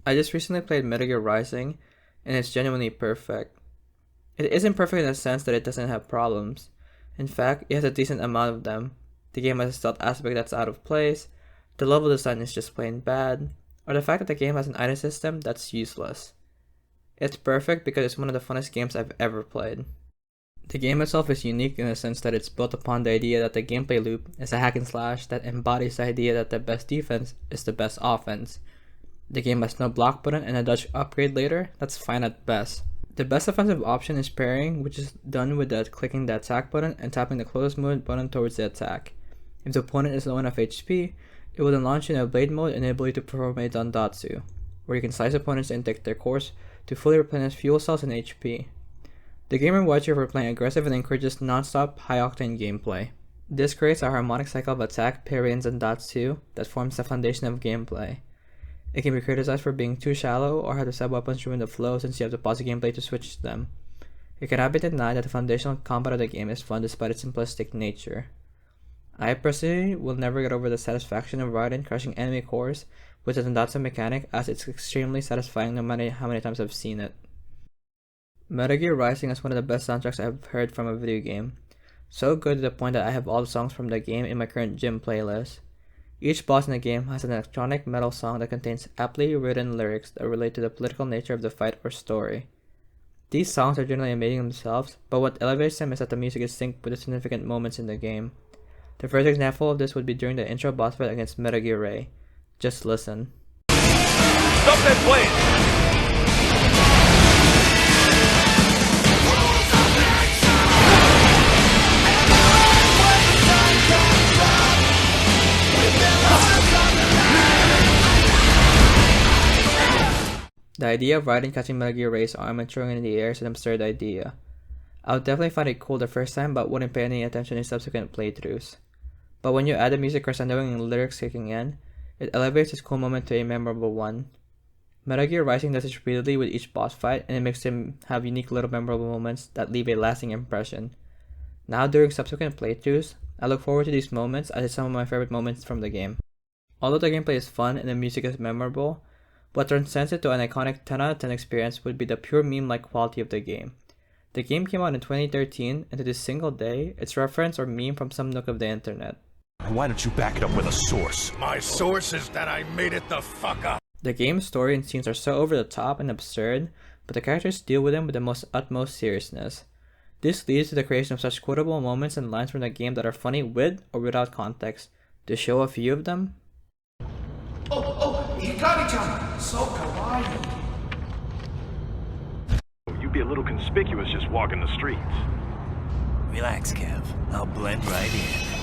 I just recently played Metal Gear Rising, and it's genuinely perfect. It isn't perfect in the sense that it doesn't have problems. In fact, it has a decent amount of them. The game has a stealth aspect that's out of place, the level design is just plain bad, or the fact that the game has an item system that's useless. It's perfect because it's one of the funnest games I've ever played. The game itself is unique in the sense that it's built upon the idea that the gameplay loop is a hack and slash that embodies the idea that the best defense is the best offense. The game has no block button and a dodge upgrade later, that's fine at best. The best offensive option is parrying, which is done with clicking the attack button and tapping the closest movement button towards the attack. If the opponent is low enough HP, it will then launch in a blade mode and enable you to perform a Dandatsu, where you can slice opponents and take their course to fully replenish fuel cells and HP. The game rewards you for playing aggressive and encourages non-stop, high-octane gameplay. This creates a harmonic cycle of attack, parry, and Zandatsu that forms the foundation of gameplay. It can be criticized for being too shallow or have the sub-weapons ruin the flow since you have to pause the gameplay to switch them. It cannot be denied that the foundational combat of the game is fun despite its simplistic nature. I personally will never get over the satisfaction of riding crushing enemy cores with the Zandatsu mechanic, as it's extremely satisfying no matter how many times I've seen it. Metal Gear Rising is one of the best soundtracks I've heard from a video game. So good to the point that I have all the songs from the game in my current gym playlist. Each boss in the game has an electronic metal song that contains aptly written lyrics that relate to the political nature of the fight or story. These songs are generally amazing themselves, but what elevates them is that the music is synced with the significant moments in the game. The first example of this would be during the intro boss fight against Metal Gear Ray. Just listen. Stop that plane! The idea of riding catching Metal Gear Ray's arm and throwing it in the air is an absurd idea. I would definitely find it cool the first time but wouldn't pay any attention in subsequent playthroughs. But when you add the music crescendoing and lyrics kicking in, it elevates this cool moment to a memorable one. Metal Gear Rising does this repeatedly with each boss fight, and it makes them have unique little memorable moments that leave a lasting impression. Now during subsequent playthroughs, I look forward to these moments as it's some of my favorite moments from the game. Although the gameplay is fun and the music is memorable, what transcends it to an iconic 10 out of 10 experience would be the pure meme-like quality of the game. The game came out in 2013, and to this single day, it's referenced or meme from some nook of the internet. Why don't you back it up with a source? My source is that I made it the fuck up. The game's story and scenes are so over the top and absurd, but the characters deal with them with the utmost seriousness. This leads to the creation of such quotable moments and lines from the game that are funny with or without context. To show a few of them, Hikari-chan, so kawaii. You'd be a little conspicuous just walking the streets. Relax, Kev. I'll blend right in.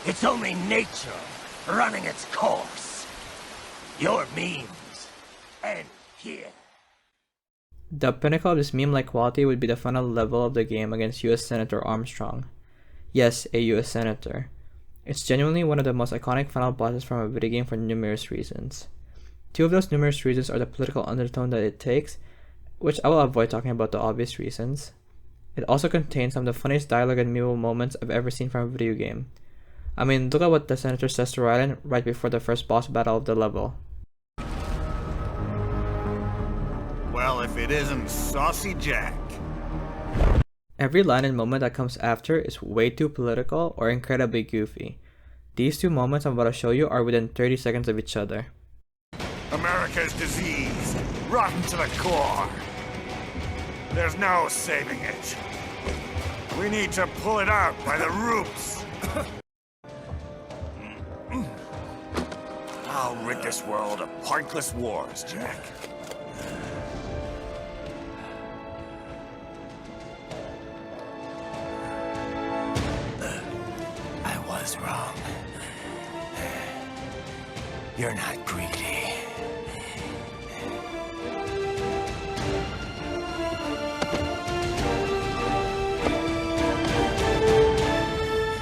It's only nature running its course. Your memes end here. the pinnacle of this meme-like quality would be the final level of the game against US Senator Armstrong. Yes, a US Senator. It's genuinely one of the most iconic final bosses from a video game for numerous reasons. Two of those numerous reasons are the political undertone that it takes, which I will avoid talking about the obvious reasons. It also contains some of the funniest dialogue and memeable moments I've ever seen from a video game. I mean, look at what the Senator says to Raiden right before the first boss battle of the level. Well, if it isn't Saucy Jack. Every line and moment that comes after is way too political or incredibly goofy. These two moments I'm about to show you are within 30 seconds of each other. America's disease, rotten to the core. There's no saving it. We need to pull it out by the roots. I'll rid this world of pointless wars, Jack. I was wrong. You're not greedy.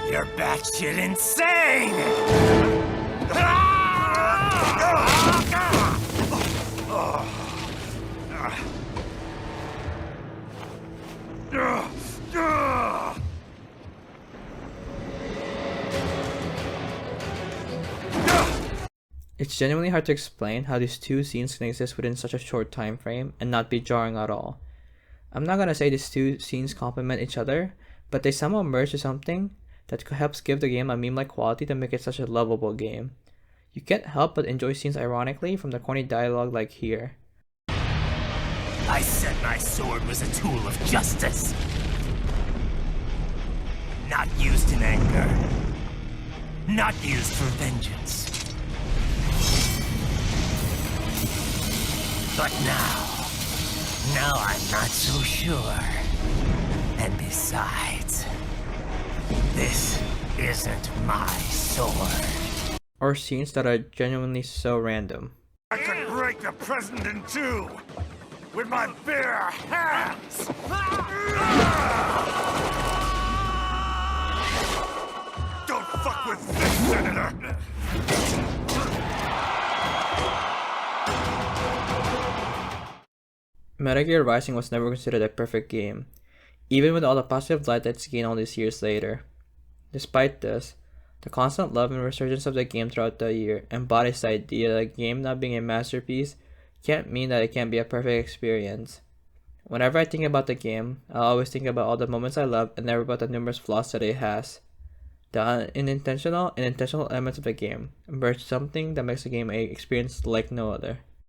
You're batshit insane! It's genuinely hard to explain how these two scenes can exist within such a short time frame and not be jarring at all. I'm not gonna say these two scenes complement each other, but they somehow merge to something that helps give the game a meme-like quality to make it such a lovable game. You can't help but enjoy scenes ironically from the corny dialogue like here. I said my sword was a tool of justice. Not used in anger. Not used for vengeance. But now I'm not so sure. And besides, this isn't my sword. Or scenes that are genuinely so random. I could break the president in two with my bare hands. Don't fuck with this, Senator. Metal Gear Rising was never considered a perfect game, even with all the positive light that's gained all these years later. Despite this, the constant love and resurgence of the game throughout the year embodies the idea that a game not being a masterpiece can't mean that it can't be a perfect experience. Whenever I think about the game, I always think about all the moments I love and never about the numerous flaws that it has. The unintentional and intentional elements of the game merge something that makes the game an experience like no other.